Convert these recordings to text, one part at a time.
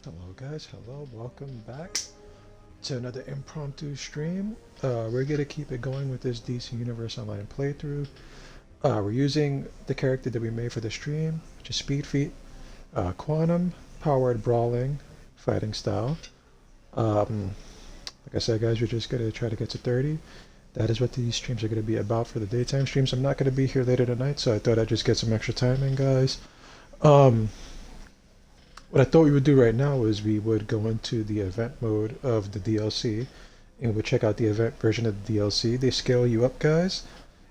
Hello guys, hello, welcome back to another impromptu stream. We're gonna keep it going with this DC Universe Online playthrough. We're using the character that we made for the stream, which is Speed Feet, Quantum, Powered Brawling, Fighting Style. Like I said guys, we're just gonna try to get to 30. That is what these streams are gonna be about for the daytime streams. I'm not gonna be here later tonight, so I thought I'd just get some extra time in guys. Um, What I thought we would do right now is we would go into the event mode of the DLC and we'll check out the event version of the DLC. They scale you up, guys.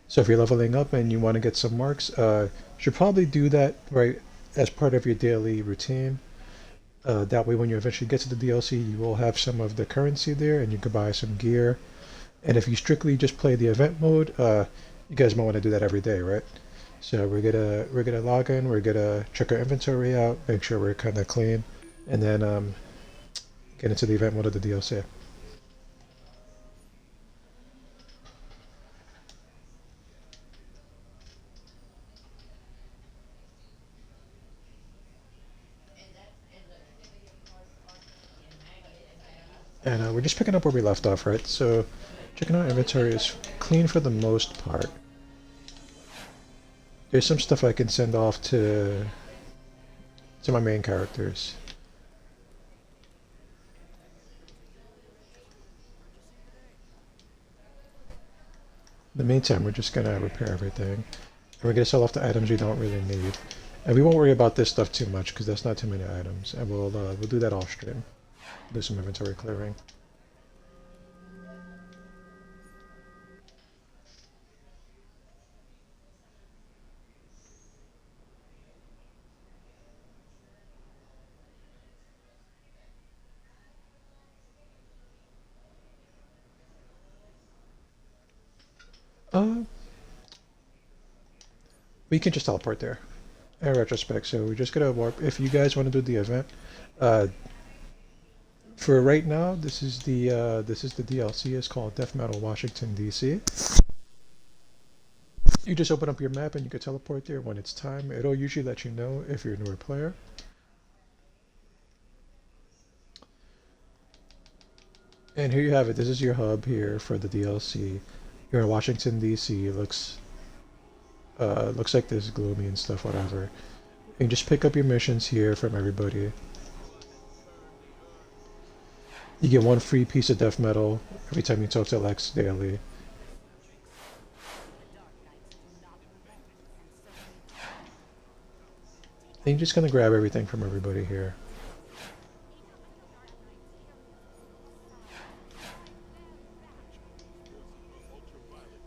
So if you're leveling up and you want to get some marks, you should probably do that right as part of your daily routine. That way when you eventually get to the DLC, you will have some of the currency there and you can buy some gear. And if you strictly just play the event mode, you guys might want to do that every day, right? So we're gonna log in. We're gonna check our inventory out, make sure we're kind of clean, and then get into the event mode of the DLC. And we're just picking up where we left off, right? So checking out inventory is clean for the most part. There's some stuff I can send off to my main characters. In the meantime, we're just gonna repair everything. And we're gonna sell off the items we don't really need. And we won't worry about this stuff too much because that's not too many items. And we'll do that off stream. Do some inventory clearing. Uh, we can just teleport there. In retrospect, so we're just gonna warp. If you guys want to do the event, uh, for right now, this is the DLC. It's called Death Metal Washington DC. You just open up your map and you can teleport there when it's time. It'll usually let you know if you're a newer player. And here you have it. This is your hub here for the DLC. You're in Washington DC. It looks like this gloomy and stuff, whatever. And just pick up your missions here from everybody. You get one free piece of death metal every time you talk to Lex daily. And you're just gonna grab everything from everybody here.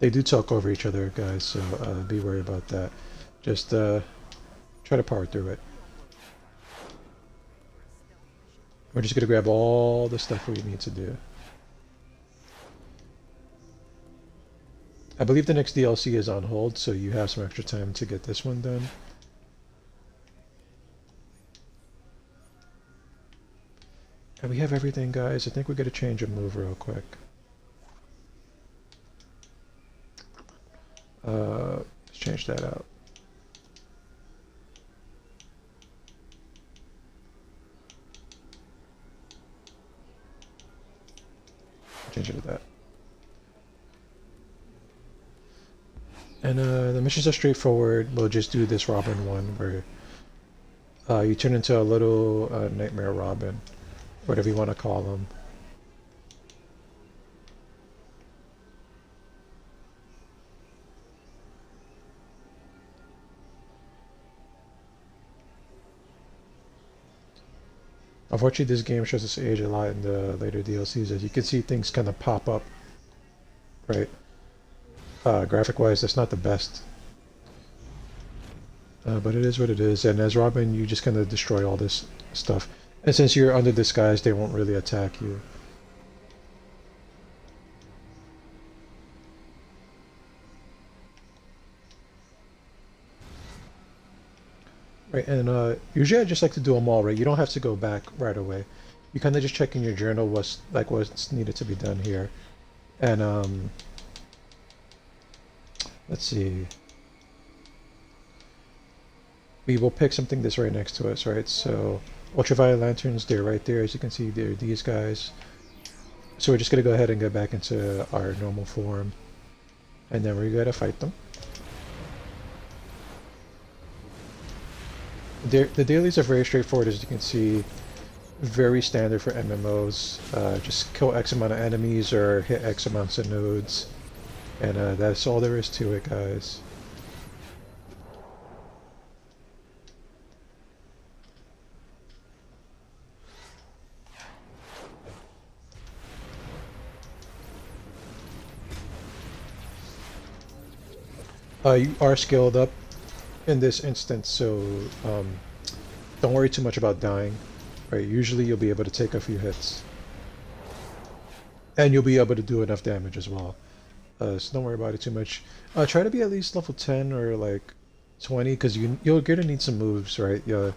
They do talk over each other, guys, so be worried about that. Just try to power through it. We're just gonna grab all the stuff we need to do. I believe the next DLC is on hold, so you have some extra time to get this one done. And we have everything, guys. I think we're gonna change a move real quick. Let's change that out. Change it to that. And the missions are straightforward. We'll just do this Robin one where you turn into a little Nightmare Robin, whatever you want to call them. Unfortunately, this game shows its age a lot in the later DLCs. As you can see, things kind of pop up, right? Graphic-wise, that's not the best. But it is what it is. And as Robin, you just kind of destroy all this stuff. And since you're under disguise, they won't really attack you. Right, and usually I just like to do them all, right? You don't have to go back right away. You kind of just check in your journal what's needed to be done here. And let's see. We will pick something that's right next to us, right? So Ultraviolet lanterns, they're right there. As you can see, they're these guys. So we're just going to go ahead and get back into our normal form. And then we're going to fight them. The dailies are very straightforward, as you can see. Very standard for MMOs. Just kill X amount of enemies or hit X amounts of nodes. And that's all there is to it, guys. You are skilled up in this instance, so don't worry too much about dying. Right, usually you'll be able to take a few hits. And you'll be able to do enough damage as well. So don't worry about it too much. Try to be at least level 10 or like 20, because you're gonna need some moves, right? Yeah.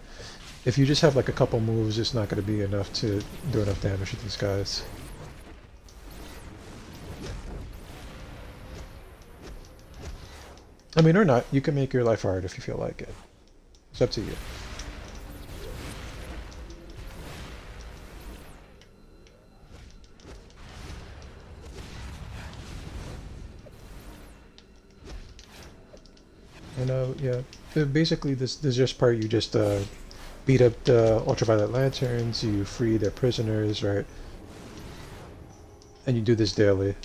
If you just have like a couple moves, it's not gonna be enough to do enough damage to these guys. I mean, or not. You can make your life hard if you feel like it. It's up to you. And yeah, basically this just part you just beat up the ultraviolet lanterns, you free their prisoners, right? And you do this daily.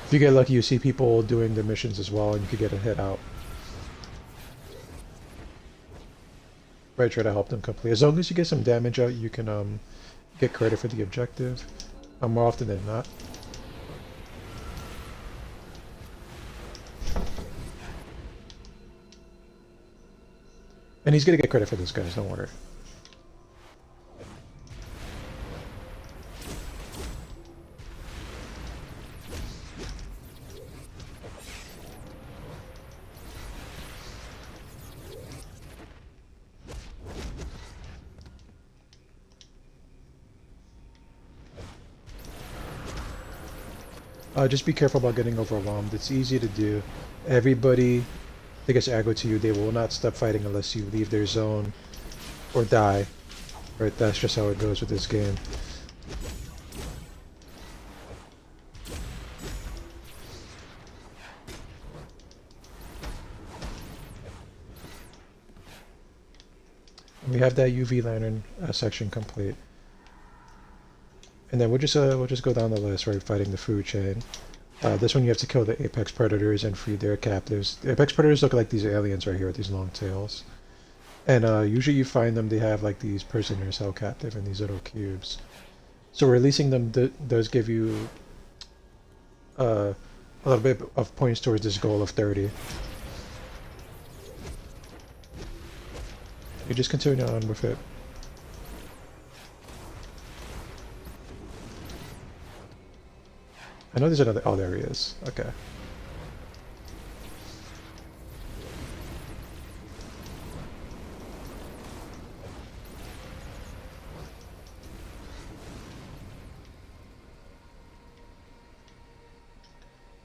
If you get lucky, you see people doing the missions as well, and you could get a hit out. Right, try to help them complete. As long as you get some damage out, you can get credit for the objective. More often than not. And he's gonna get credit for this, guys, don't worry. Just be careful about getting overwhelmed. It's easy to do. Everybody that gets aggro to you, they will not stop fighting unless you leave their zone or die. Right, that's just how it goes with this game. We have that UV lantern section complete. And then we'll just go down the list, right, fighting the food chain. This one you have to kill the apex predators and free their captives. The apex predators look like these aliens right here with these long tails. And usually you find them, they have like these prisoners held captive in these little cubes. So releasing them does give you a little bit of points towards this goal of 30. You just continue on with it. I know there's another. Oh, there he is. Okay.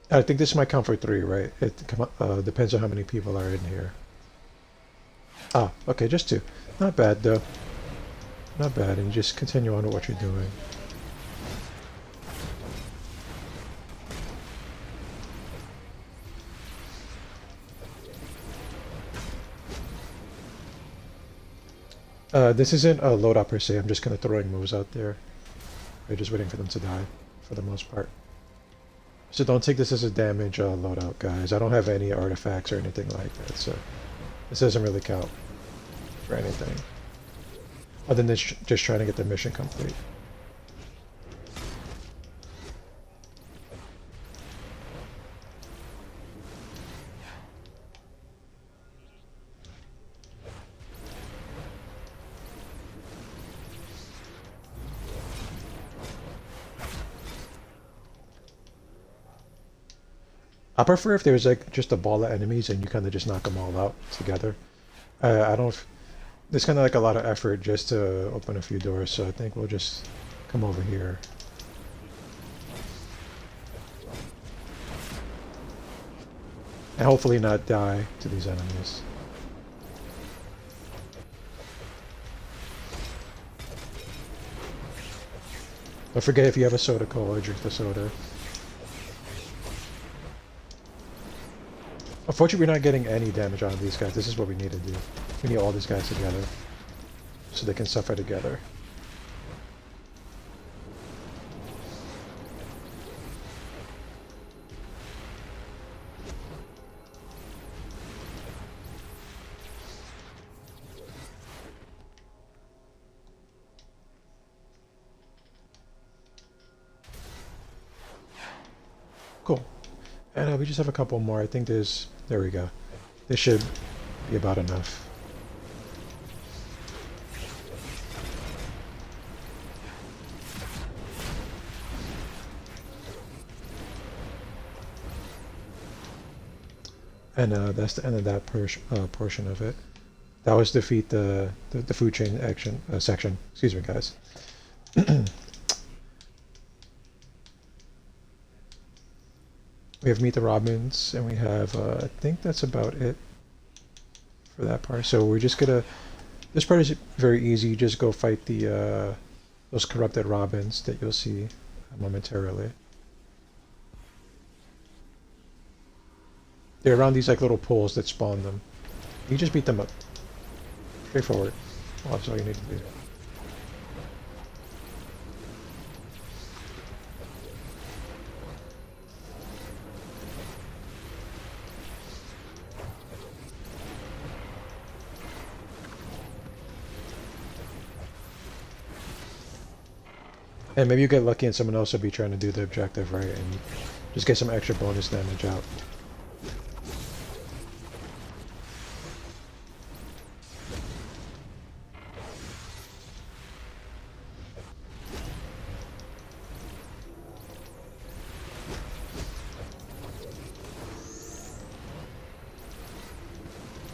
I think this might count for 3, right? It depends on how many people are in here. Ah, okay, just 2. Not bad, though. Not bad, and you just continue on with what you're doing. This isn't a loadout per se, I'm just kind of throwing moves out there. We're just waiting for them to die, for the most part. So don't take this as a damage loadout, guys. I don't have any artifacts or anything like that, so this doesn't really count for anything. Other than just trying to get the mission complete. I prefer if there's like just a ball of enemies and you kind of just knock them all out together. I don't. There's kind of like a lot of effort just to open a few doors, so I think we'll just come over here. And hopefully not die to these enemies. Don't forget, if you have a soda cola, drink the soda. Unfortunately, we're not getting any damage on these guys. This is what we need to do. We need all these guys together so they can suffer together. Cool. And we just have a couple more. I think there we go. This should be about enough. And that's the end of that portion of it. That was defeat the food chain action section. Excuse me, guys. We have Meet the Robins, and we have, I think that's about it for that part. So we're just gonna, this part is very easy. You just go fight the those corrupted Robins that you'll see momentarily. They're around these like little pools that spawn them. You just beat them up. Straightforward. Well, that's all you need to do. And maybe you get lucky and someone else will be trying to do the objective, right? And just get some extra bonus damage out.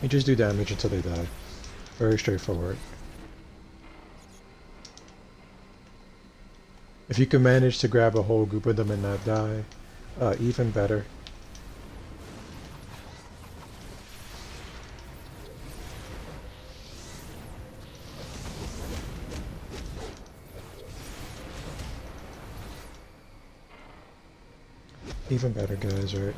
You just do damage until they die. Very straightforward. If you can manage to grab a whole group of them and not die, even better. Even better, guys, right?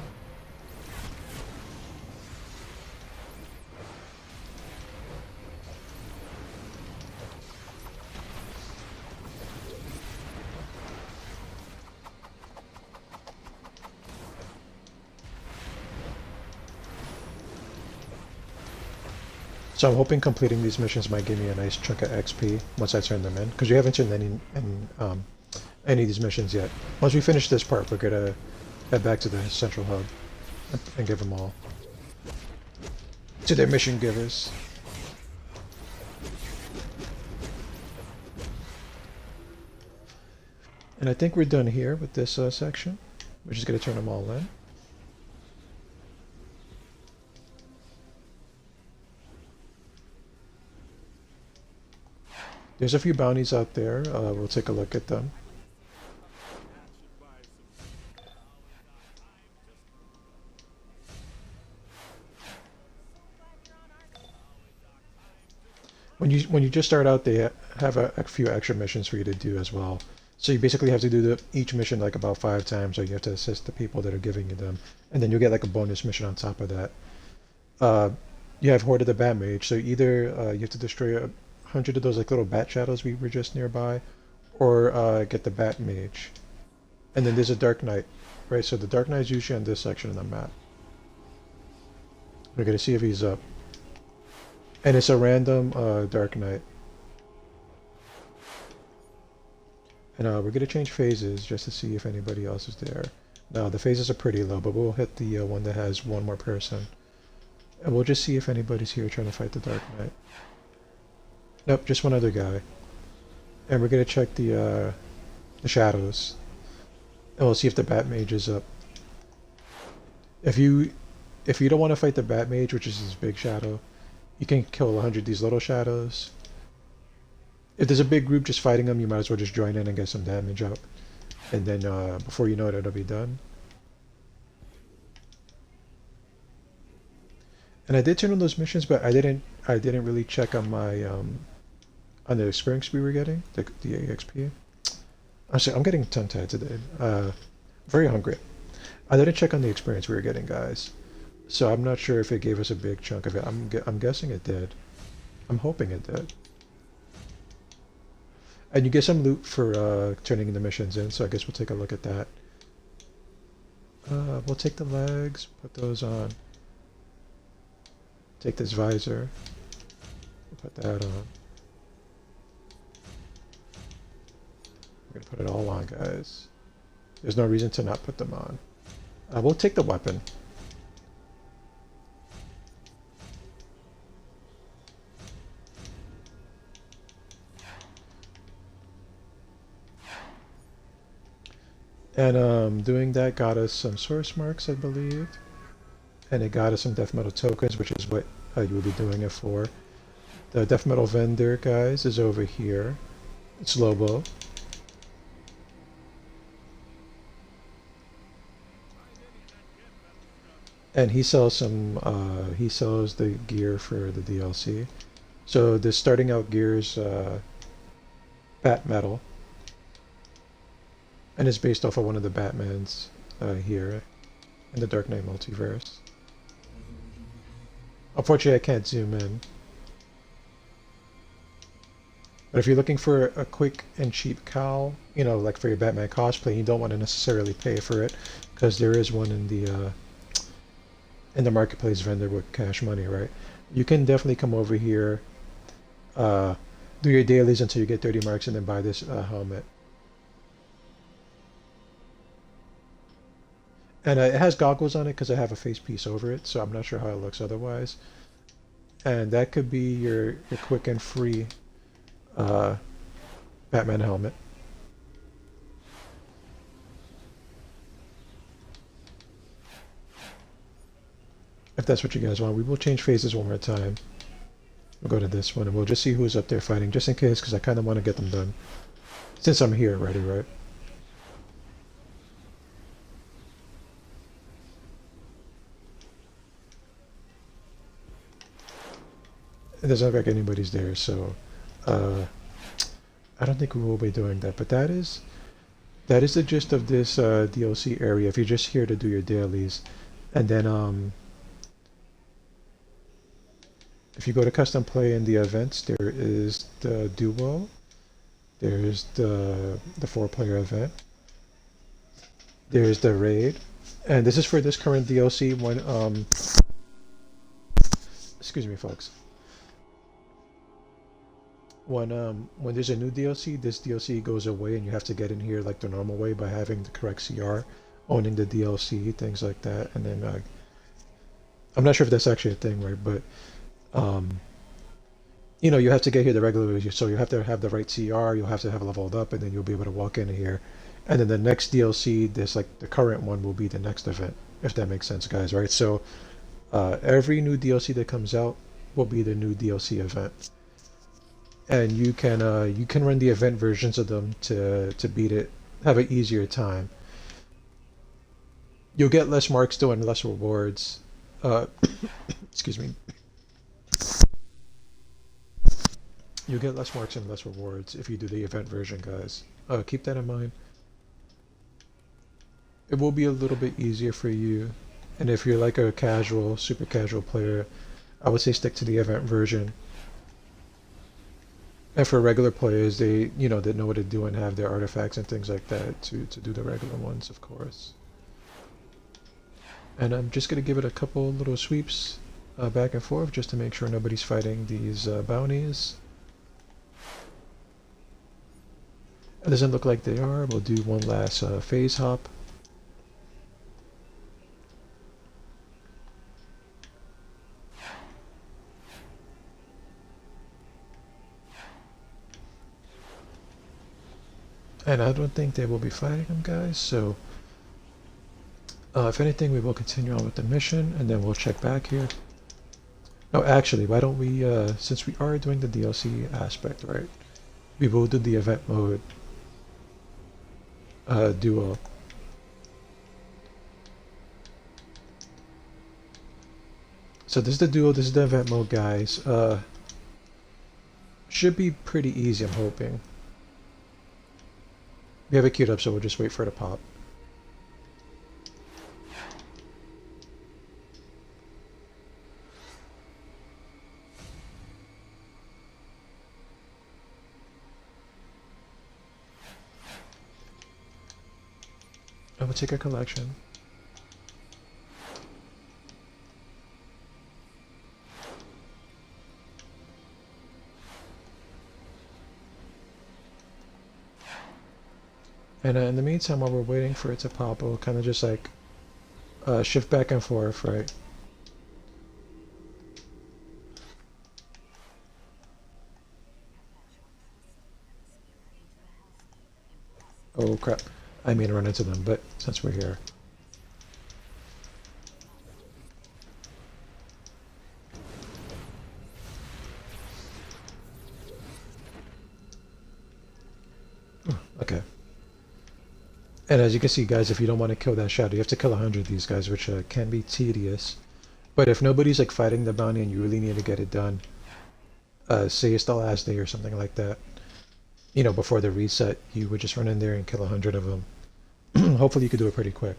So I'm hoping completing these missions might give me a nice chunk of XP once I turn them in, because we haven't turned any of these missions yet. Once we finish this part, we're gonna head back to the central hub and give them all to their mission givers. And I think we're done here with this section. We're just gonna turn them all in. There's a few bounties out there. We'll take a look at them. When you just start out, they have a few extra missions for you to do as well. So you basically have to do each mission like about 5 times, or you have to assist the people that are giving you them, and then you'll get like a bonus mission on top of that. You have Horde of the Bat Mage, so either you have to destroy 100 of those like little bat shadows we were just nearby, or get the Bat Mage. And then there's a Dark Knight, right? So the Dark Knight is usually on this section of the map. We're gonna see if he's up. And it's a random Dark Knight. And we're gonna change phases just to see if anybody else is there. Now the phases are pretty low, but we'll hit the one that has one more person. And we'll just see if anybody's here trying to fight the Dark Knight. Nope, just one other guy. And we're gonna check the shadows. And we'll see if the Bat Mage is up. If you don't want to fight the Bat Mage, which is this big shadow, you can kill 100 of these little shadows. If there's a big group just fighting them, you might as well just join in and get some damage up. And then before you know it, it'll be done. And I did turn on those missions, but I didn't really check on my on the experience we were getting, the EXP. Honestly, I'm getting tongue-tied today. Very hungry. I didn't check on the experience we were getting, guys. So I'm not sure if it gave us a big chunk of it. I'm guessing it did. I'm hoping it did. And you get some loot for turning the missions in, so I guess we'll take a look at that. We'll take the legs, put those on. Take this visor, put that on. We're gonna put it all on, guys. There's no reason to not put them on. We'll take the weapon. And doing that got us some source marks, I believe. And it got us some death metal tokens, which is what you will be doing it for. The death metal vendor, guys, is over here. It's Lobo. And he sells he sells the gear for the DLC. So the starting out gear is Bat Metal. And it's based off of one of the Batmans here in the Dark Knight multiverse. Unfortunately, I can't zoom in. But if you're looking for a quick and cheap cowl, you know, like for your Batman cosplay, you don't want to necessarily pay for it, because there is one in the marketplace vendor with cash money, right? You can definitely come over here, do your dailies until you get 30 marks, and then buy this helmet. And it has goggles on it because I have a face piece over it, so I'm not sure how it looks otherwise. And that could be your quick and free uh, Batman helmet. If that's what you guys want, we will change phases one more time. We'll go to this one and we'll just see who's up there fighting, just in case, because I kind of want to get them done. Since I'm here already, right? It doesn't look like anybody's there, so I don't think we will be doing that. But that is the gist of this DLC area. If you're just here to do your dailies, and then if you go to custom play in the events, there is the duo, there's the 4-player event, there's the raid, and this is for this current DLC. When excuse me, folks. When there's a new DLC, this DLC goes away, and you have to get in here like the normal way by having the correct CR, owning the DLC, things like that, and then I'm not sure if that's actually a thing, right? But um, you know, you have to get here the regular way, so you have to have the right CR, you'll have to have leveled up, and then you'll be able to walk in here. And then the next DLC, this like the current one, will be the next event, if that makes sense, guys, right? So every new DLC that comes out will be the new DLC event, and you can run the event versions of them to beat it, have an easier time. You'll get less marks though and less rewards. Uh, excuse me. You'll get less marks and less rewards if you do the event version, guys. Keep that in mind. It will be a little bit easier for you, and if you're like a casual, super casual player, I would say stick to the event version. And for regular players, they know what to do and have their artifacts and things like that to do the regular ones, of course. And I'm just gonna give it a couple little sweeps back and forth just to make sure nobody's fighting these bounties. It doesn't look like they are. We'll do one last phase hop. And I don't think they will be fighting them, guys, so if anything, we will continue on with the mission, and then we'll check back here. No, actually, why don't we, since we are doing the DLC aspect, right, we will do the event mode duo. So this is the duo, this is the event mode, guys. Should be pretty easy, I'm hoping. We have it queued up, so we'll just wait for it to pop. I will take a collection. And in the meantime, while we're waiting for it to pop, we'll kind of just like shift back and forth, right? Oh crap. I mean run into them, but since we're here. Okay. And as you can see, guys, if you don't want to kill that shadow, you have to kill 100 of these guys, which can be tedious. But if nobody's like fighting the bounty and you really need to get it done, say it's the last day or something like that, you know, before the reset, you would just run in there and kill 100 of them. Hopefully you could do it pretty quick.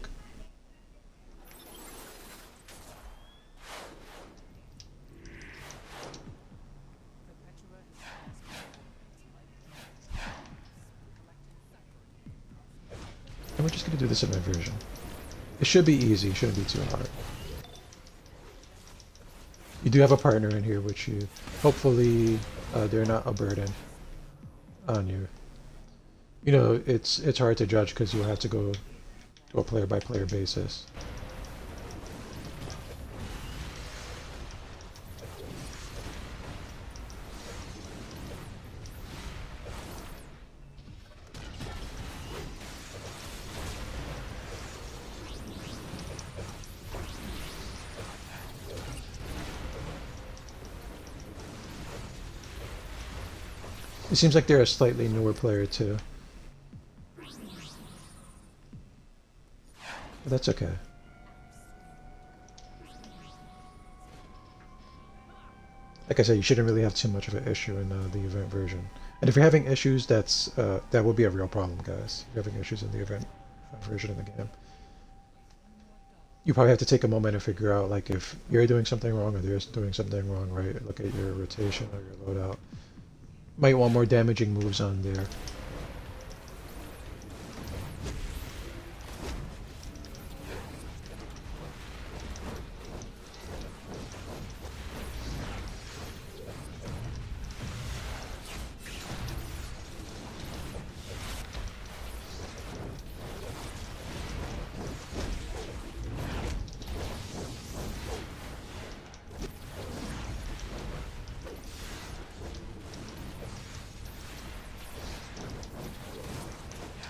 And we're just going to do this in my version. It should be easy, it shouldn't be too hard. You do have a partner in here, which you, hopefully, they're not a burden on you. You know, it's hard to judge because you'll have to go to a player-by-player basis. It seems like they're a slightly newer player too. But that's okay. Like I said, you shouldn't really have too much of an issue in the event version. And if you're having issues, that will be a real problem, guys. If you're having issues in the event version of the game. You probably have to take a moment and figure out, like, if you're doing something wrong or they're doing something wrong, right? Look at your rotation or your loadout. Might want more damaging moves on there.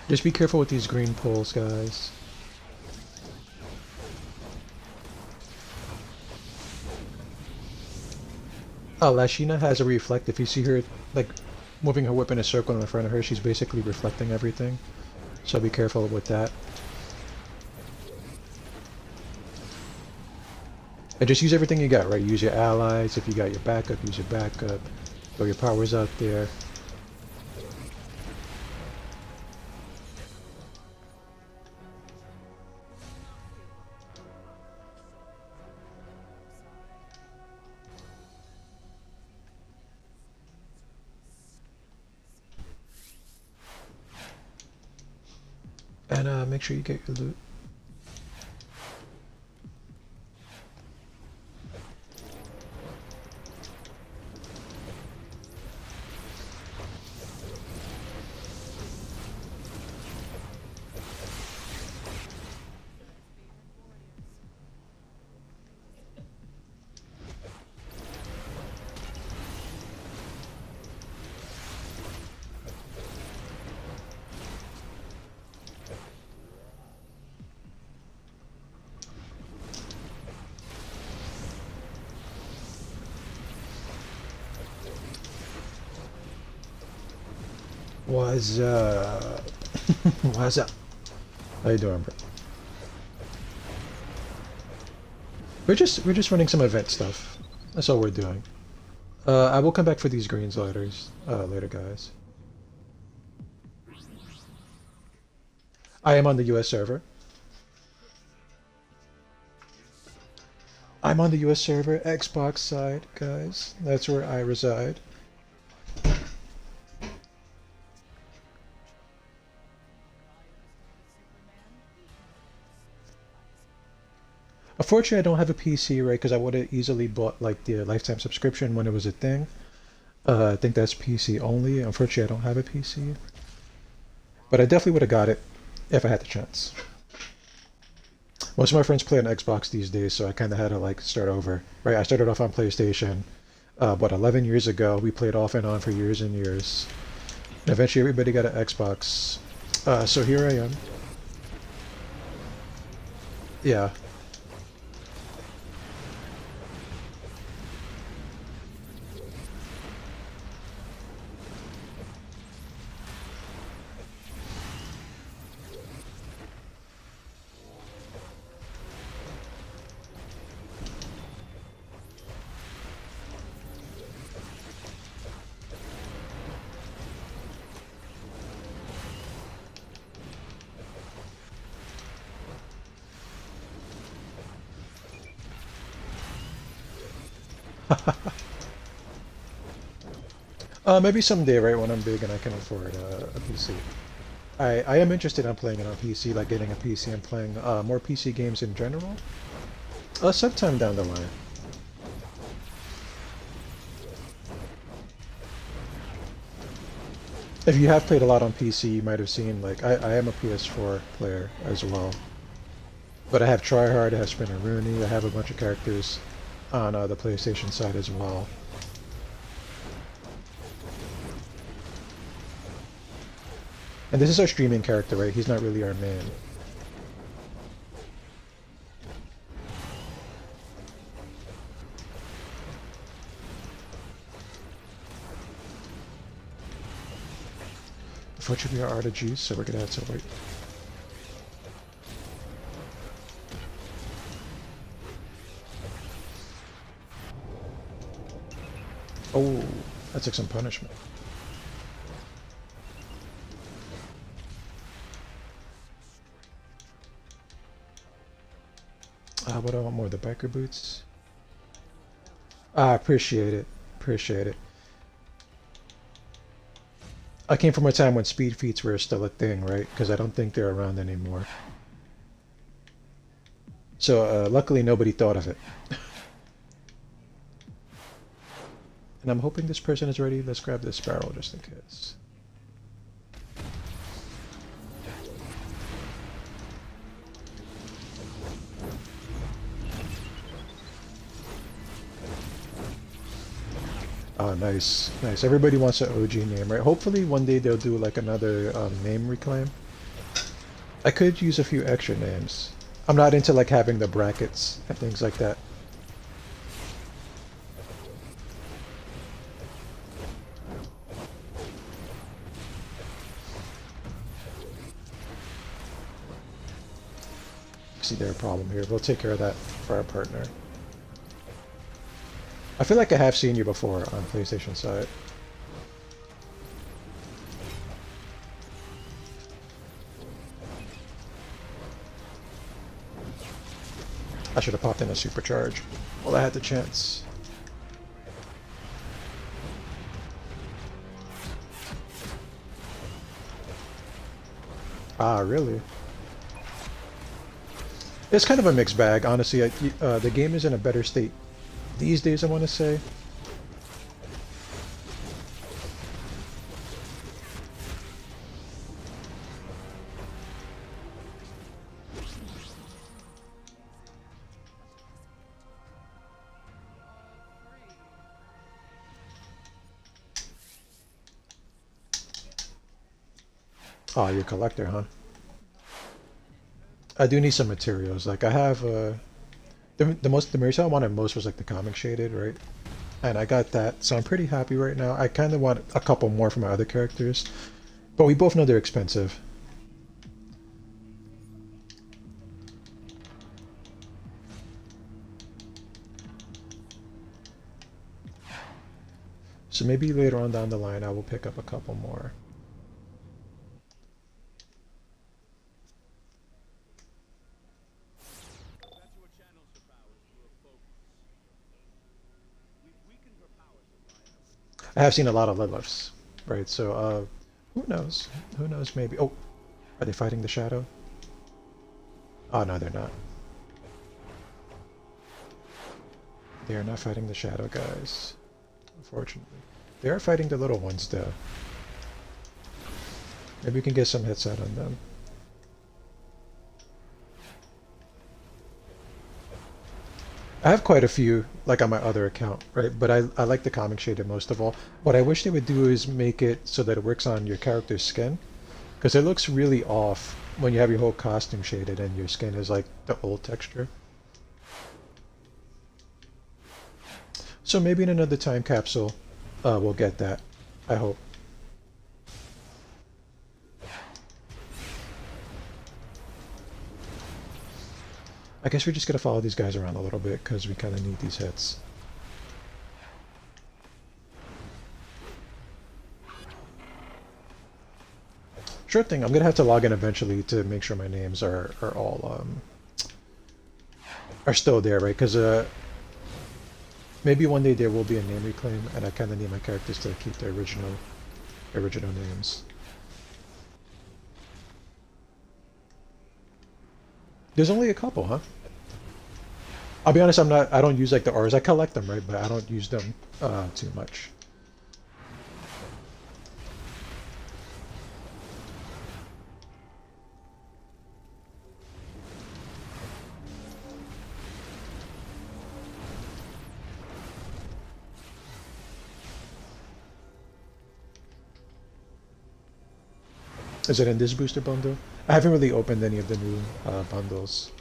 Just be careful with these green poles, guys. Lashina has a reflect. If you see her, like, moving her whip in a circle in front of her, she's basically reflecting everything. So be careful with that. And just use everything you got, right? Use your allies. If you got your backup, use your backup. Throw your powers out there. And make sure you get your loot. What's up? What's up? How you doing, bro? We're just running some event stuff. That's all we're doing. I will come back for these greens later, guys. I am on the US server. I'm on the US server, Xbox side, guys. That's where I reside. Unfortunately, I don't have a PC, right? Because I would have easily bought like the lifetime subscription when it was a thing. I think that's PC only. Unfortunately, I don't have a PC, but I definitely would have got it if I had the chance. Most of my friends play on Xbox these days, so I kind of had to like start over. Right? I started off on PlayStation, but 11 years ago, we played off and on for years and years. And eventually, everybody got an Xbox. So here I am. Yeah. Maybe someday, right, when I'm big and I can afford a PC. I am interested in playing it on PC, like getting a PC and playing more PC games in general. Sometime down the line. If you have played a lot on PC, you might have seen, like, I am a PS4 player as well. But I have Tryhard, I have Spinner Rooney, I have a bunch of characters on the PlayStation side as well. And this is our streaming character, right? He's not really our main. Unfortunately, we are RTGs, so we're gonna have to wait. Oh, that took some punishment. What do I want more? The biker boots? Appreciate it. Appreciate it. I came from a time when speed feats were still a thing, right? Because I don't think they're around anymore. So luckily nobody thought of it. And I'm hoping this person is ready. Let's grab this barrel just in case. Oh, nice, nice. Everybody wants an OG name, right? Hopefully one day they'll do like another name reclaim. I could use a few extra names. I'm not into like having the brackets and things like that. See their problem here. We'll take care of that for our partner. I feel like I have seen you before on PlayStation side. I should have popped in a supercharge. Well, I had the chance. Ah, really? It's kind of a mixed bag, honestly. The game is in a better state these days, I want to say. Oh, you're a collector, huh? I do need some materials. Like I have the material I wanted most was like the comic shaded, right? And I got that, so I'm pretty happy right now. I kind of want a couple more for my other characters, but we both know they're expensive. So maybe later on down the line I will pick up a couple more. I have seen a lot of Liliths, right? So who knows? Who knows? Maybe. Oh, are they fighting the shadow? Oh no, they're not. They are not fighting the shadow, guys. Unfortunately, they are fighting the little ones though. Maybe we can get some hits out on them. I have quite a few, like on my other account, right? But I like the comic shaded most of all. What I wish they would do is make it so that it works on your character's skin, because it looks really off when you have your whole costume shaded and your skin is like the old texture. So maybe in another time capsule, we'll get that. I hope. I guess we're just gonna follow these guys around a little bit because we kind of need these hits. Sure thing. I'm gonna have to log in eventually to make sure my names are all are still there, right? Because maybe one day there will be a name reclaim, and I kind of need my characters to keep their original names. There's only a couple, huh? I'll be honest. I don't use like the R's. I collect them, right? But I don't use them too much. Is it in this booster bundle? I haven't really opened any of the new bundles.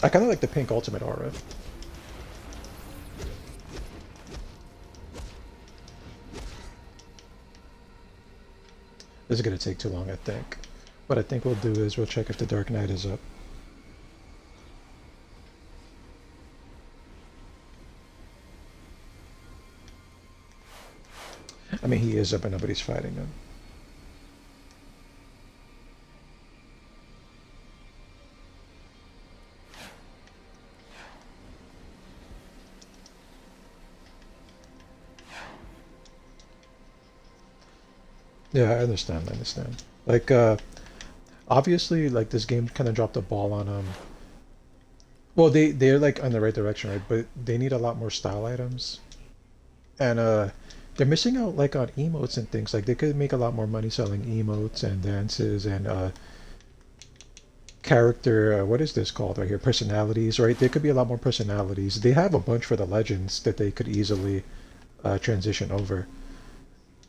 I kind of like the pink ultimate aura. This is going to take too long, I think. What I think we'll do is we'll check if the Dark Knight is up. I mean, he is up and nobody's fighting him. Yeah, I understand, I understand. Like, obviously, like, this game kind of dropped the ball on, well, they're, like, on the right direction, right? But they need a lot more style items. And, they're missing out, like, on emotes and things. Like, they could make a lot more money selling emotes and dances and, character, what is this called right here? Personalities, right? There could be a lot more personalities. They have a bunch for the legends that they could easily transition over.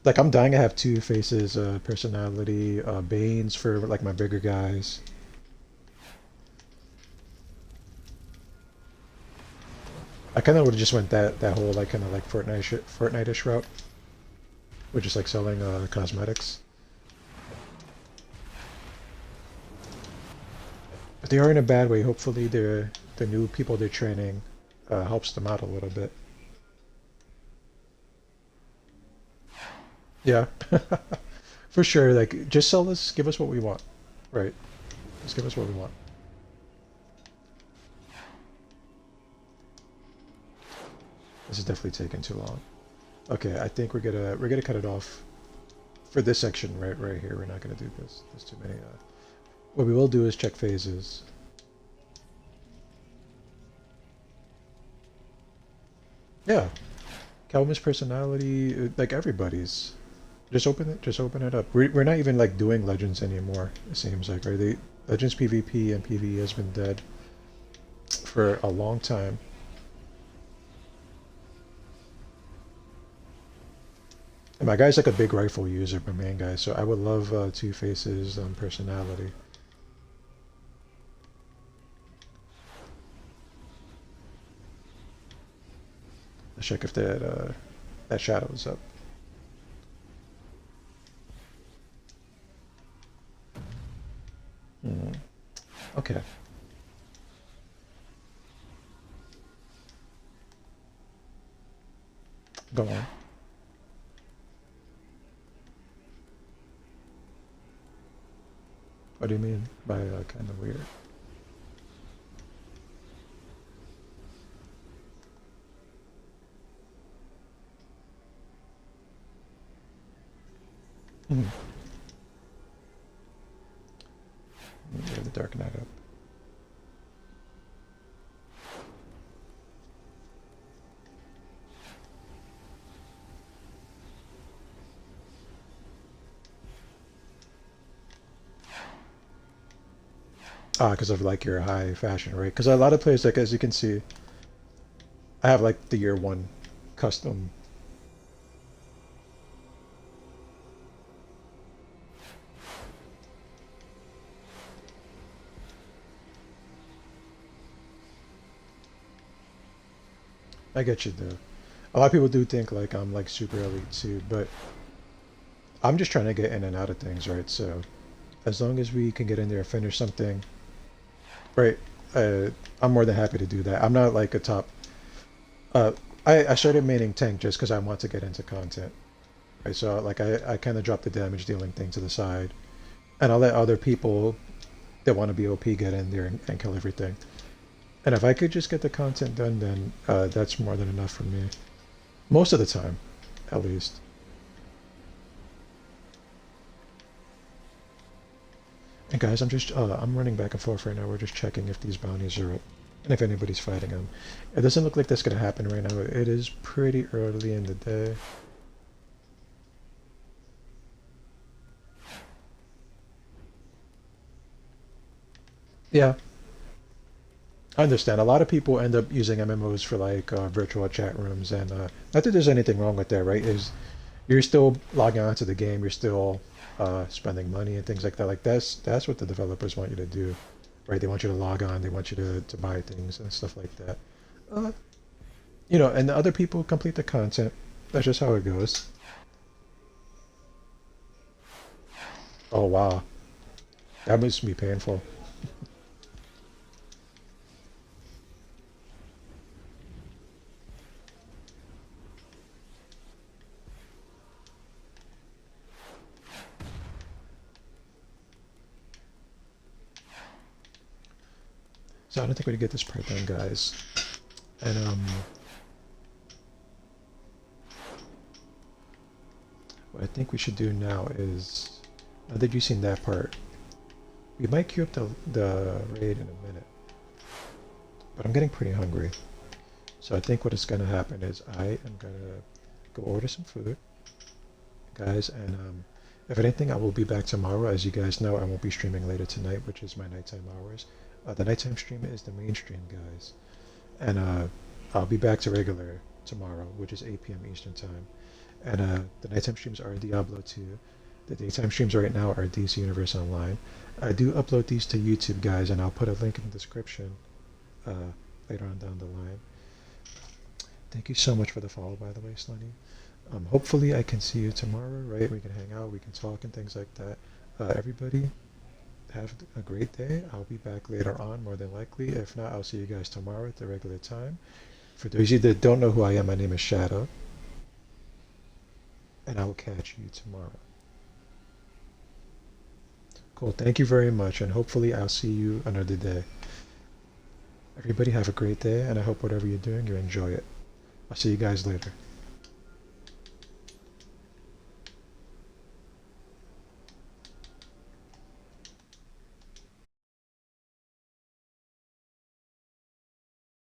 Like I'm dying to have Two Faces personality, Banes for like my bigger guys. I kind of would have just went that whole like kind of like Fortnite-ish route, which is like selling cosmetics. But they are in a bad way. Hopefully, the new people they're training helps them out a little bit. Yeah, for sure. Like just sell us, give us what we want, right? Just give us what we want. This is definitely taking too long. Okay, I think we're gonna cut it off for this section right here. We're not gonna do this. There's too many. What we will do is check phases. Yeah, Calvin's personality, like everybody's. Just open it. Just open it up. We're not even like doing Legends anymore. It seems like, right? Legends PvP and PvE has been dead for a long time. And my guy's like a big rifle user, my main guy. So I would love Two Faces personality. Let's check if that shadow is up. Hmm. Okay. Go on. What do you mean by kind of weird? Mhm. Yeah, the Dark Knight up. Ah, because of like your high fashion rate. Because a lot of players, like as you can see, I have like the year one custom. I get you though. A lot of people do think like I'm like super elite too, but I'm just trying to get in and out of things, right? So as long as we can get in there and finish something, right? Uh, I'm more than happy to do that. I'm not like a top. Uh, I started maining tank just because I want to get into content. Right? So like I kind of dropped the damage dealing thing to the side, and I'll let other people that want to be OP get in there and kill everything. And if I could just get the content done, then that's more than enough for me. Most of the time, at least. And guys, I'm running back and forth right now. We're just checking if these bounties are up and if anybody's fighting them. It doesn't look like that's gonna happen right now. It is pretty early in the day. Yeah, I understand. A lot of people end up using MMOs for like virtual chat rooms, and not that there's anything wrong with that, right? Is you're still logging onto the game, you're still spending money and things like that. Like that's what the developers want you to do, right? They want you to log on, they want you to buy things and stuff like that. Uh, and the other people complete the content. That's just how it goes. Oh wow, that must be painful. So I don't think we can get this part done, guys. And what I think we should do now is, now that you've seen that part, we might queue up the raid in a minute. But I'm getting pretty hungry. So I think what is going to happen is I am going to go order some food, guys, and if anything, I will be back tomorrow. As you guys know, I won't be streaming later tonight, which is my nighttime hours. The nighttime stream is the main stream, guys, and I'll be back to regular tomorrow, which is 8 p.m. Eastern time. And the nighttime streams are Diablo 2. The daytime streams right now are DC Universe Online. I do upload these to YouTube, guys, and I'll put a link in the description uh, later on down the line. Thank you so much for the follow, by the way, Slunny. Hopefully, I can see you tomorrow, right? We can hang out, we can talk, and things like that. Everybody, have a great day. I'll be back later on, more than likely. If not, I'll see you guys tomorrow at the regular time. For those of you that don't know who I am, my name is Shadow, and I will catch you tomorrow. Cool. Thank you very much, and hopefully, I'll see you another day. Everybody, have a great day, and I hope whatever you're doing, you enjoy it. I'll see you guys later.